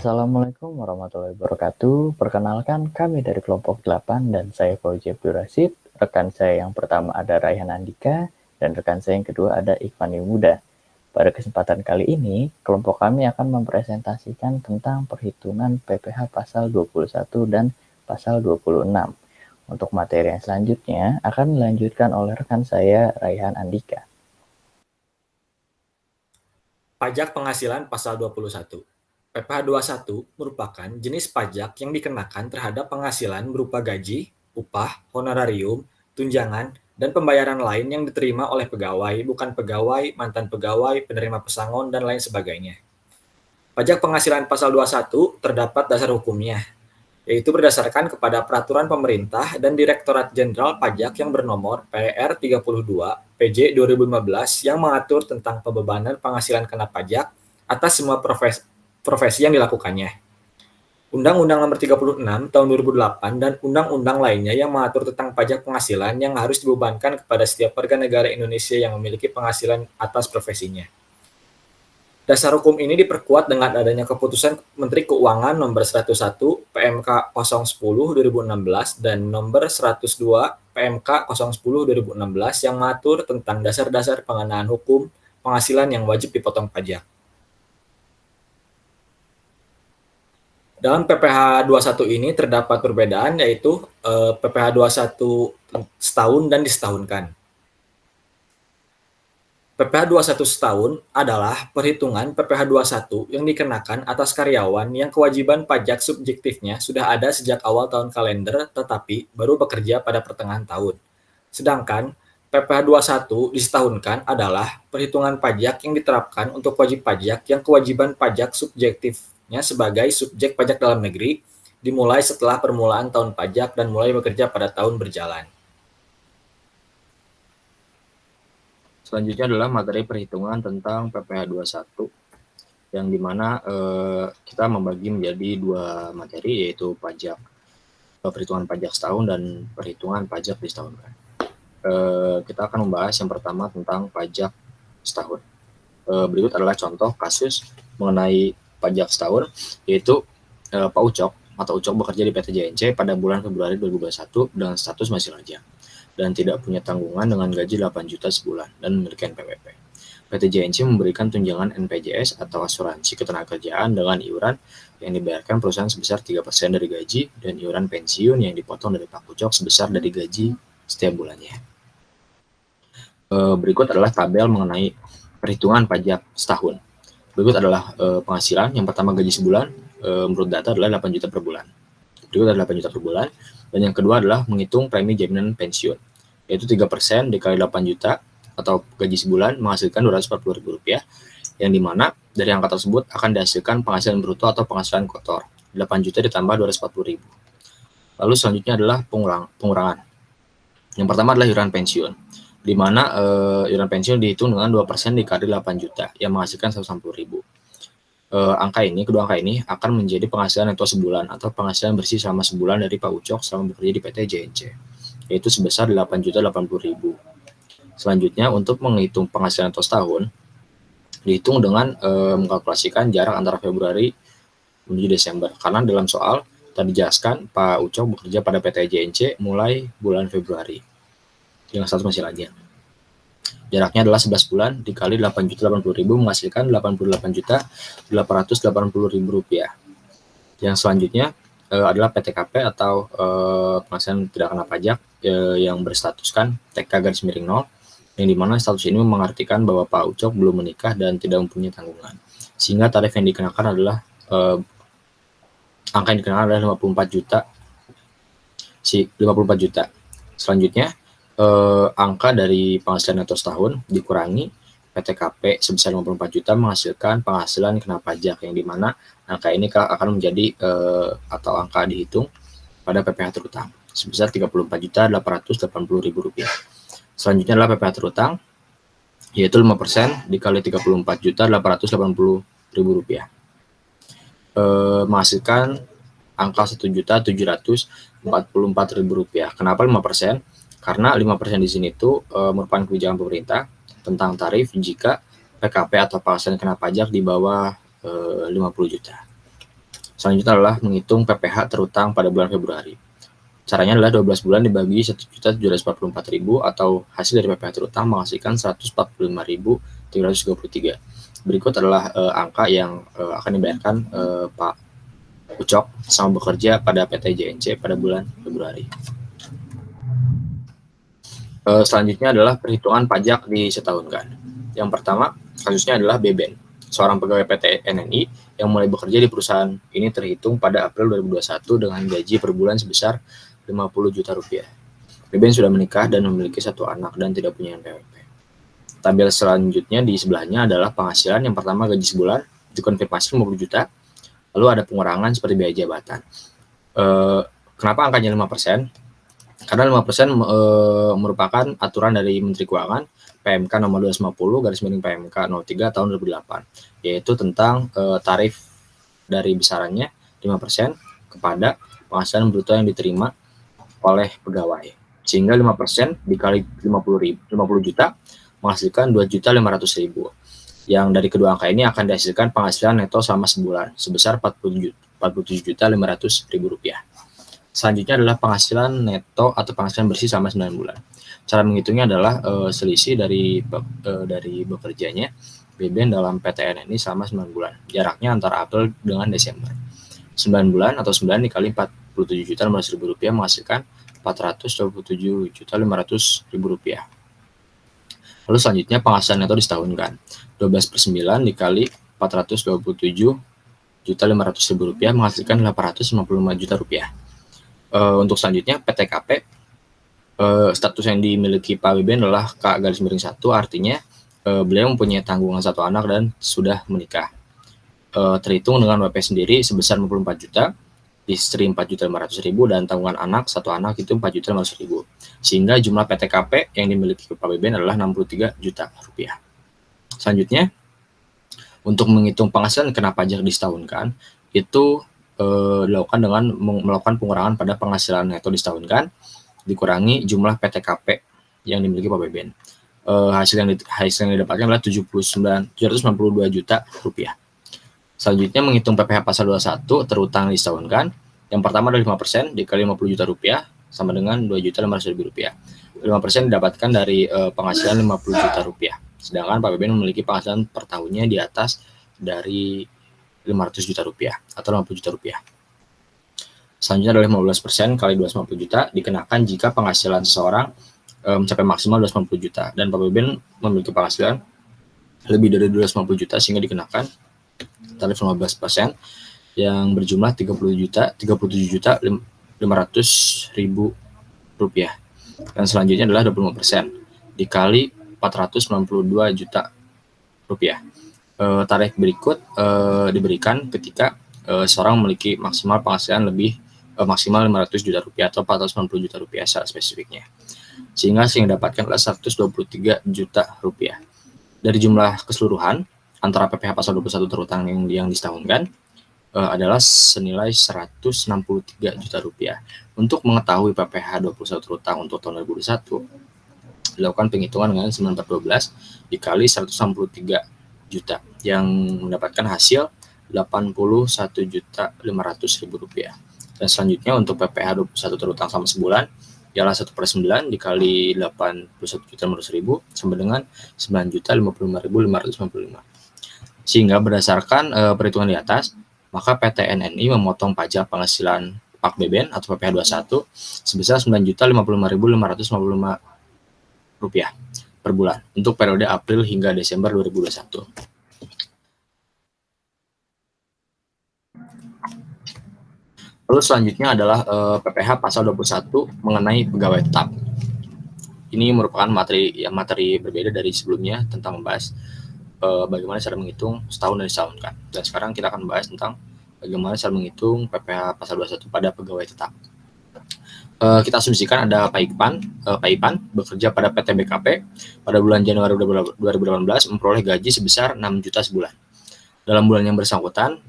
Assalamualaikum warahmatullahi wabarakatuh. Perkenalkan, kami dari kelompok 8 dan saya Fauzi Abdul Rashid. Rekan saya yang pertama ada Raihan Andika dan rekan saya yang kedua ada Ikhwan Muda. Pada kesempatan kali ini, kelompok kami akan mempresentasikan tentang perhitungan PPh pasal 21 dan pasal 26. Untuk materi yang selanjutnya akan dilanjutkan oleh rekan saya Raihan Andika. Pajak penghasilan pasal 21. PPh 21 merupakan jenis pajak yang dikenakan terhadap penghasilan berupa gaji, upah, honorarium, tunjangan, dan pembayaran lain yang diterima oleh pegawai, bukan pegawai, mantan pegawai, penerima pesangon, dan lain sebagainya. Pajak penghasilan pasal 21 terdapat dasar hukumnya, yaitu berdasarkan kepada peraturan pemerintah dan Direktorat Jenderal Pajak yang bernomor PR 32 PJ 2015 yang mengatur tentang pembebanan penghasilan kena pajak atas semua profesi yang dilakukannya. Undang-Undang Nomor 36 Tahun 2008 dan undang-undang lainnya yang mengatur tentang pajak penghasilan yang harus dibebankan kepada setiap warga negara Indonesia yang memiliki penghasilan atas profesinya. Dasar hukum ini diperkuat dengan adanya keputusan Menteri Keuangan Nomor 101 PMK 010 2016 dan Nomor 102 PMK 010 2016 yang mengatur tentang dasar-dasar pengenaan hukum penghasilan yang wajib dipotong pajak. Dalam PPh 21 ini terdapat perbedaan, yaitu PPh 21 setahun dan disetahunkan. PPh 21 setahun adalah perhitungan PPh 21 yang dikenakan atas karyawan yang kewajiban pajak subjektifnya sudah ada sejak awal tahun kalender tetapi baru bekerja pada pertengahan tahun. Sedangkan PPh 21 disetahunkan adalah perhitungan pajak yang diterapkan untuk wajib pajak yang kewajiban pajak subjektifnya sebagai subjek pajak dalam negeri dimulai setelah permulaan tahun pajak dan mulai bekerja pada tahun berjalan. Selanjutnya adalah materi perhitungan tentang PPh 21 yang dimana kita membagi menjadi dua materi, yaitu perhitungan pajak setahun dan perhitungan pajak disetahunkan. Kita akan membahas yang pertama tentang pajak setahun. Berikut adalah contoh kasus mengenai pajak setahun, yaitu Pak Ucok atau Ucok bekerja di PT JNC pada bulan Februari 2021 dengan status masih lajang dan tidak punya tanggungan dengan gaji 8 juta sebulan dan memiliki NPWP. PT JNC memberikan tunjangan NPJS atau asuransi ketenagakerjaan dengan iuran yang dibayarkan perusahaan sebesar 3% dari gaji dan iuran pensiun yang dipotong dari Pak Ucok sebesar dari gaji setiap bulannya. Berikut adalah tabel mengenai perhitungan pajak setahun. Berikut adalah penghasilan. Yang pertama gaji sebulan, menurut data adalah 8 juta per bulan. Berikut adalah 8 juta per bulan. Dan yang kedua adalah menghitung premi jaminan pensiun, yaitu 3% dikali 8 juta atau gaji sebulan menghasilkan Rp240.000, yang dimana dari angka tersebut akan dihasilkan penghasilan bruto atau penghasilan kotor 8 juta ditambah 240.000. Lalu selanjutnya adalah pengurangan. Yang pertama adalah iuran pensiun, di mana iuran pensiun dihitung dengan 2% dikali 8 juta yang menghasilkan 160.000. Kedua angka ini akan menjadi penghasilan neto sebulan atau penghasilan bersih selama sebulan dari Pak Ucok selama bekerja di PT JNC, yaitu sebesar 8.080.000. Selanjutnya, untuk menghitung penghasilan neto setahun, dihitung dengan mengkalkulasikan jarak antara Februari menuju Desember. Karena dalam soal tadi dijelaskan Pak Ucok bekerja pada PT JNC mulai bulan Februari dengan status masih lajang. Jaraknya adalah 11 bulan dikali 8.080.000 menghasilkan Rp888.880.000. Yang selanjutnya adalah PTKP atau penghasilan tidak kena pajak yang berstatuskan TK garis miring 0, yang dimana status ini mengartikan bahwa Pak Ucok belum menikah dan tidak mempunyai tanggungan, sehingga tarif yang dikenakan adalah angka yang dikenakan adalah 54 juta. Selanjutnya angka dari penghasilan neto setahun dikurangi PTKP sebesar 54 juta menghasilkan penghasilan kena pajak, yang dimana angka ini akan menjadi atau angka dihitung pada PPh terutang sebesar Rp34.880.000. Selanjutnya adalah PPh terutang, yaitu 5% dikali Rp34.880.000, menghasilkan angka Rp1.744.000. Kenapa 5%? Karena 5% di sini itu merupakan kebijakan pemerintah tentang tarif jika PKP atau penghasilan kena pajak di bawah 50 juta. Selanjutnya adalah menghitung PPh terutang pada bulan Februari. Caranya adalah 12 bulan dibagi 1.744.000 atau hasil dari PPh terutang menghasilkan 145.333. Berikut adalah angka yang akan dibayarkan Pak Ucok sama bekerja pada PT JNC pada bulan Februari. Selanjutnya adalah perhitungan pajak disetahunkan. Yang pertama, kasusnya adalah Beben, seorang pegawai PT NNI yang mulai bekerja di perusahaan ini terhitung pada April 2021 dengan gaji per bulan sebesar 50 juta rupiah. Beben sudah menikah dan memiliki 1 anak dan tidak punya NPWP. Tabel selanjutnya di sebelahnya adalah penghasilan. Yang pertama gaji sebulan dikonfirmasi 50 juta. Lalu ada pengurangan seperti biaya jabatan. Kenapa angkanya 5%? Karena 5% merupakan aturan dari Menteri Keuangan PMK nomor 250 garis miring PMK 03 tahun 2008, yaitu tentang tarif dari besarannya 5% kepada penghasilan bruto yang diterima oleh pegawai. Sehingga 5% dikali 50 juta menghasilkan 2.500.000. Yang dari kedua angka ini akan dihasilkan penghasilan neto selama sebulan sebesar 47.500.000 rupiah. Selanjutnya adalah penghasilan neto atau penghasilan bersih selama 9 bulan. Cara menghitungnya adalah selisih dari bekerjanya Beben dalam PTN ini selama 9 bulan. Jaraknya antara April dengan Desember. 9 bulan atau 9 dikali 47.500.000 rupiah menghasilkan 427.500.000 rupiah. Lalu selanjutnya penghasilan neto disetahunkan. 12/9 dikali 427.500.000 rupiah menghasilkan 855 juta rupiah. Untuk selanjutnya PTKP, status yang dimiliki Pak Beben adalah K*1, artinya beliau mempunyai tanggungan 1 anak dan sudah menikah. Terhitung dengan WP sendiri sebesar 54 juta, istri 4.500.000 dan tanggungan anak 1 anak itu 4.500.000. Sehingga jumlah PTKP yang dimiliki Pak Beben adalah 63 juta rupiah. Selanjutnya, untuk menghitung penghasilan kena pajak disetahunkan, itu dilakukan dengan melakukan pengurangan pada penghasilan neto disetahunkan, dikurangi jumlah PTKP yang dimiliki Pak Beben. Hasil yang didapatkan adalah 792 juta rupiah. Selanjutnya menghitung PPh pasal 21 terutang disetahunkan. Yang pertama adalah 5% dikali 50 juta rupiah sama dengan 2.500.000 rupiah. 5% didapatkan dari penghasilan 50 juta rupiah. Sedangkan Pak Beben memiliki penghasilan per tahunnya di atas dari 500 juta rupiah atau 50 juta rupiah. Selanjutnya adalah 15% kali 250 juta dikenakan jika penghasilan seseorang mencapai maksimal 250 juta dan Pak Beben memiliki penghasilan lebih dari 250 juta sehingga dikenakan tarif 15% yang berjumlah 37 juta 500.000 rupiah. Dan selanjutnya adalah 25% dikali 492 juta rupiah. Tarif berikut diberikan ketika seorang memiliki maksimal penghasilan maksimal 500 juta rupiah atau 490 juta rupiah secara spesifiknya. Sehingga yang didapatkan adalah 123 juta rupiah. Dari jumlah keseluruhan antara PPh pasal 21 terutang yang disetahunkan adalah senilai 163 juta rupiah. Untuk mengetahui PPh 21 terutang untuk tahun 2021, dilakukan penghitungan dengan 9/12 dikali 163 juta yang mendapatkan hasil 81.500.000 rupiah. Dan selanjutnya untuk PPh 21 terutang selama sebulan ialah 1/9 dikali 81.500.000 sama dengan 9.055.555. Sehingga berdasarkan perhitungan di atas, maka PT NNI memotong pajak penghasilan Pak Beben atau PPh 21 sebesar 9.055.555 rupiah per bulan untuk periode April hingga Desember 2021. Lalu selanjutnya adalah PPh pasal 21 mengenai pegawai tetap. Ini merupakan materi berbeda dari sebelumnya tentang membahas bagaimana cara menghitung setahun dan disahunkan. Dan sekarang kita akan membahas tentang bagaimana cara menghitung PPh pasal 21 pada pegawai tetap. Kita asumsikan ada Pak Ipan bekerja pada PT BKP pada bulan Januari 2018 memperoleh gaji sebesar 6 juta sebulan. Dalam bulan yang bersangkutan,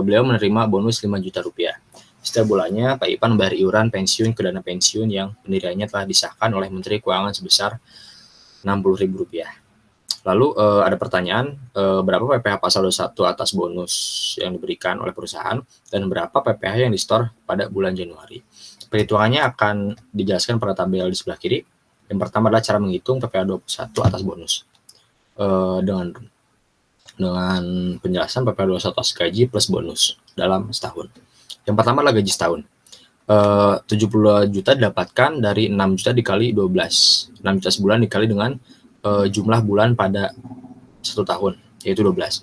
beliau menerima bonus 5 juta rupiah. Setiap bulannya, Pak Ipan membayar iuran pensiun ke dana pensiun yang pendiriannya telah disahkan oleh Menteri Keuangan sebesar 60.000 rupiah. Lalu ada pertanyaan, berapa PPh pasal 21 atas bonus yang diberikan oleh perusahaan dan berapa PPh yang di-store pada bulan Januari. Perhitungannya akan dijelaskan pada tabel di sebelah kiri. Yang pertama adalah cara menghitung PPh 21 atas bonus. Dengan penjelasan PPh 21 atas gaji plus bonus dalam setahun. Yang pertama adalah gaji setahun. 72 juta didapatkan dari 6 juta dikali 12. 6 juta sebulan dikali dengan jumlah bulan pada 1 tahun, yaitu 12.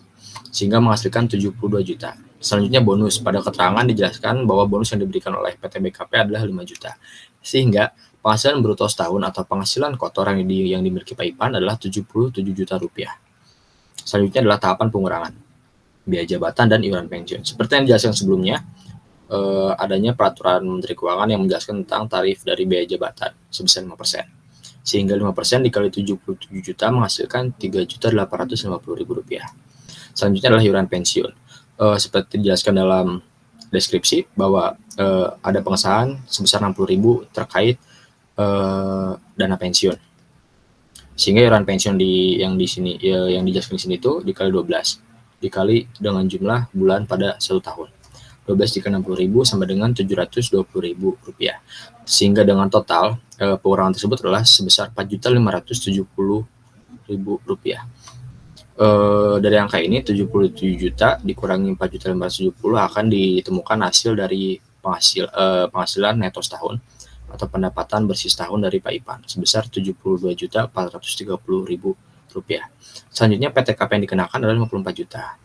Sehingga menghasilkan 72 juta. Selanjutnya bonus. Pada keterangan dijelaskan bahwa bonus yang diberikan oleh PT BKP adalah 5 juta. Sehingga penghasilan bruto setahun atau penghasilan kotor yang dimiliki Pak Ipan adalah 77 juta rupiah. Selanjutnya adalah tahapan pengurangan biaya jabatan dan iuran pensiun. Seperti yang dijelaskan sebelumnya, adanya peraturan Menteri Keuangan yang menjelaskan tentang tarif dari biaya jabatan sebesar 5%. Sehingga 5% dikali 77 juta menghasilkan Rp3.850.000. Selanjutnya adalah iuran pensiun. Seperti dijelaskan dalam deskripsi bahwa ada pengesahan sebesar 60.000 terkait dana pensiun. Sehingga iuran pensiun yang dijelaskan di sini itu dikali 12 dikali dengan jumlah bulan pada 1 tahun. 12 dikali 60.000 sama dengan Rp720.000. Sehingga dengan total pengurangan tersebut adalah sebesar Rp4.570.000. Dari angka ini 77 juta dikurangi 4.570 akan ditemukan hasil dari penghasilan neto setahun atau pendapatan bersih setahun dari Pak Ipan sebesar Rp72.430.000. Selanjutnya PTKP yang dikenakan adalah 54 juta.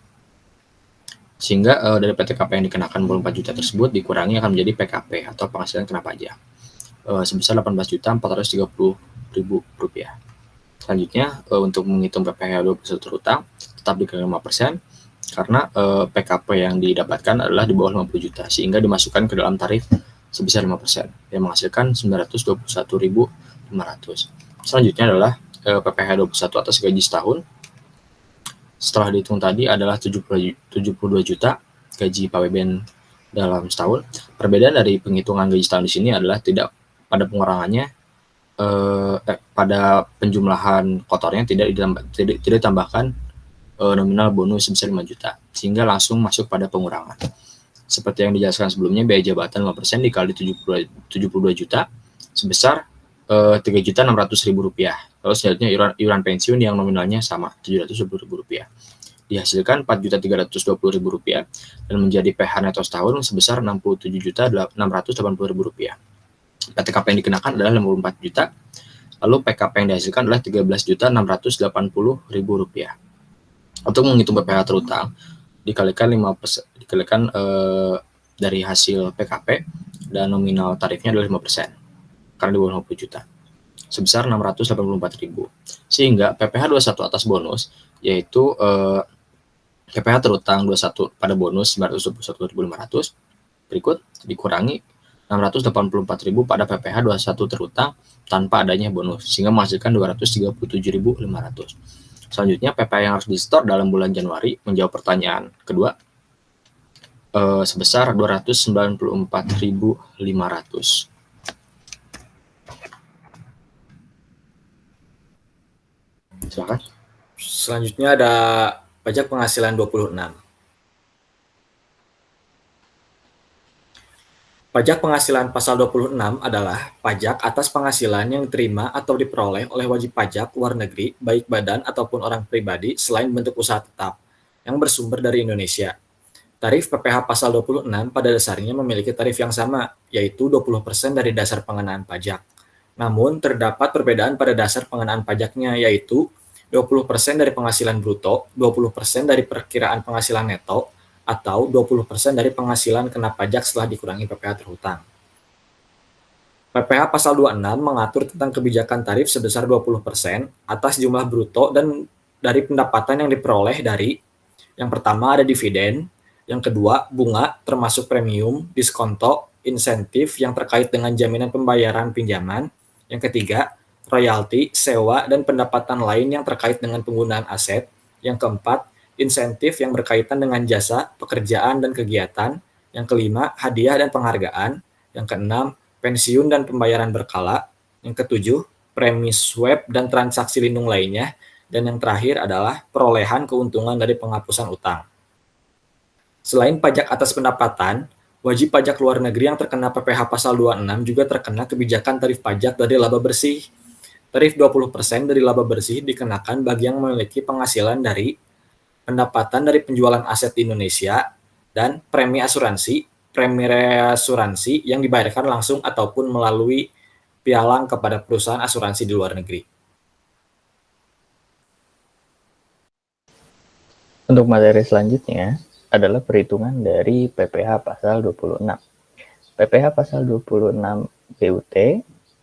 Sehingga dari PTKP yang dikenakan 54 juta tersebut dikurangi akan menjadi PKP atau penghasilan kena pajak sebesar Rp18.430.000. Selanjutnya untuk menghitung PPh 21 terutang tetap dikenakan 5% karena PKP yang didapatkan adalah di bawah 50 juta sehingga dimasukkan ke dalam tarif sebesar 5% yang menghasilkan Rp921.500. Selanjutnya adalah PPh 21 atas gaji setahun. Setelah dihitung tadi adalah 72 juta gaji PABBN dalam setahun. Perbedaan dari penghitungan gaji setahun di sini adalah tidak pada pengurangannya, pada penjumlahan kotornya tidak ditambahkan nominal bonus sebesar 5 juta, sehingga langsung masuk pada pengurangan. Seperti yang dijelaskan sebelumnya, biaya jabatan 5% dikali 72 juta sebesar Rp3.600.000. Lalu selanjutnya iuran pensiun yang nominalnya sama Rp720.000 dihasilkan Rp4.320.000 dan menjadi PH neto setahun sebesar Rp67.680.000. PTKP yang dikenakan adalah Rp54 juta. Lalu PKP yang dihasilkan adalah Rp13.680.000. Untuk menghitung PPh terutang dikalikan dari hasil PKP dan nominal tarifnya adalah 5%. Karena di bawah 50 juta sebesar Rp684.000 sehingga PPh 21 atas bonus yaitu PPh terutang 21 pada bonus Rp921.500 berikut dikurangi Rp684.000 pada PPh 21 terutang tanpa adanya bonus sehingga menghasilkan Rp237.500. Selanjutnya PPh yang harus di-store dalam bulan Januari menjawab pertanyaan kedua sebesar Rp294.500. Silakan. Selanjutnya ada pajak penghasilan 26. Pajak penghasilan pasal 26 adalah pajak atas penghasilan yang diterima atau diperoleh oleh wajib pajak luar negeri, baik badan ataupun orang pribadi selain bentuk usaha tetap, yang bersumber dari Indonesia. Tarif PPh pasal 26 pada dasarnya memiliki tarif yang sama, yaitu 20% dari dasar pengenaan pajak. Namun, terdapat perbedaan pada dasar pengenaan pajaknya, yaitu 20% dari penghasilan bruto, 20% dari perkiraan penghasilan neto, atau 20% dari penghasilan kena pajak setelah dikurangi PPh terhutang. PPh pasal 26 mengatur tentang kebijakan tarif sebesar 20% atas jumlah bruto dan dari pendapatan yang diperoleh dari yang pertama ada dividen, yang kedua bunga termasuk premium, diskonto, insentif yang terkait dengan jaminan pembayaran pinjaman, yang ketiga royalti, sewa, dan pendapatan lain yang terkait dengan penggunaan aset. Yang keempat, insentif yang berkaitan dengan jasa, pekerjaan, dan kegiatan. Yang kelima, hadiah dan penghargaan. Yang keenam, pensiun dan pembayaran berkala. Yang ketujuh, premi swab dan transaksi lindung lainnya. Dan yang terakhir adalah perolehan keuntungan dari penghapusan utang. Selain pajak atas pendapatan, wajib pajak luar negeri yang terkena PPh pasal 26 juga terkena kebijakan tarif pajak dari laba bersih. Tarif 20% dari laba bersih dikenakan bagi yang memiliki penghasilan dari pendapatan dari penjualan aset di Indonesia dan premi asuransi yang dibayarkan langsung ataupun melalui pialang kepada perusahaan asuransi di luar negeri. Untuk materi selanjutnya adalah perhitungan dari PPh pasal 26. PPh pasal 26 BUT,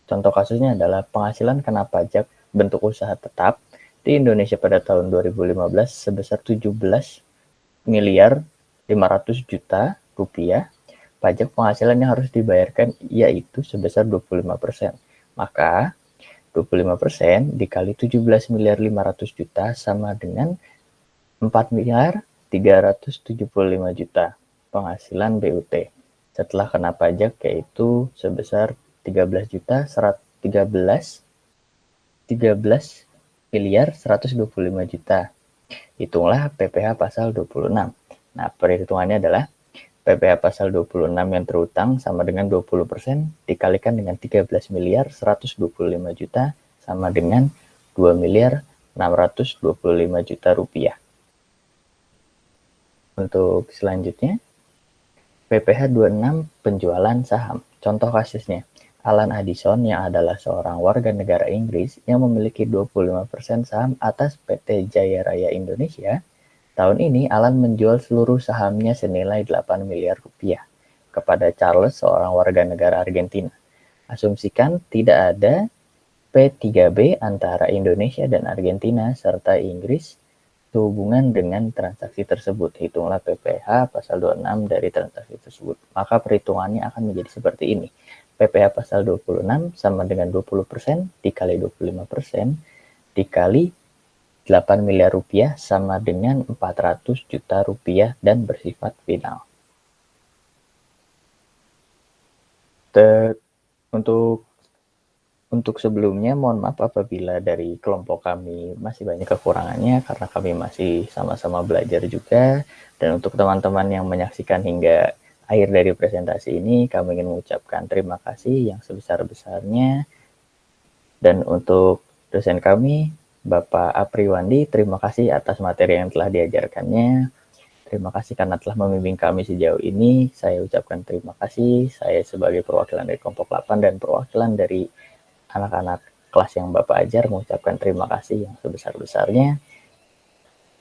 contoh kasusnya adalah penghasilan kena pajak bentuk usaha tetap di Indonesia pada tahun 2015 sebesar 17 miliar 500 juta rupiah. Pajak penghasilan yang harus dibayarkan yaitu sebesar 25%. Maka 25% dikali 17 miliar 500 juta sama dengan 4 miliar 375 juta penghasilan BUT setelah kena pajak, yaitu sebesar 13 miliar 125 juta. Hitunglah PPh pasal 26. Nah, perhitungannya adalah PPh pasal 26 yang terutang sama dengan 20% dikalikan dengan 13 miliar 125 juta sama dengan 2 miliar 625 juta rupiah. Untuk selanjutnya, PPh 26 penjualan saham. Contoh kasusnya, Alan Addison yang adalah seorang warga negara Inggris yang memiliki 25% saham atas PT Jaya Raya Indonesia. Tahun ini Alan menjual seluruh sahamnya senilai 8 miliar rupiah kepada Charles, seorang warga negara Argentina. Asumsikan tidak ada P3B antara Indonesia dan Argentina serta Inggris sehubungan dengan transaksi tersebut. Hitunglah PPh pasal 26 dari transaksi tersebut. Maka perhitungannya akan menjadi seperti ini. PPh pasal 26 sama dengan 20% dikali 25% dikali 8 miliar rupiah sama dengan 400 juta rupiah dan bersifat final. Untuk sebelumnya, mohon maaf apabila dari kelompok kami masih banyak kekurangannya karena kami masih sama-sama belajar juga. Dan untuk teman-teman yang menyaksikan hingga akhir dari presentasi ini, kami ingin mengucapkan terima kasih yang sebesar-besarnya. Dan untuk dosen kami, Bapak Apriwandi, terima kasih atas materi yang telah diajarkannya. Terima kasih karena telah membimbing kami sejauh ini. Saya ucapkan terima kasih. Saya sebagai perwakilan dari kelompok 8 dan perwakilan dari anak-anak kelas yang Bapak ajar mengucapkan terima kasih yang sebesar-besarnya.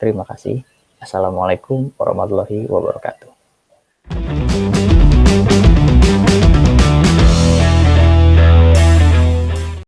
Terima kasih. Assalamualaikum warahmatullahi wabarakatuh.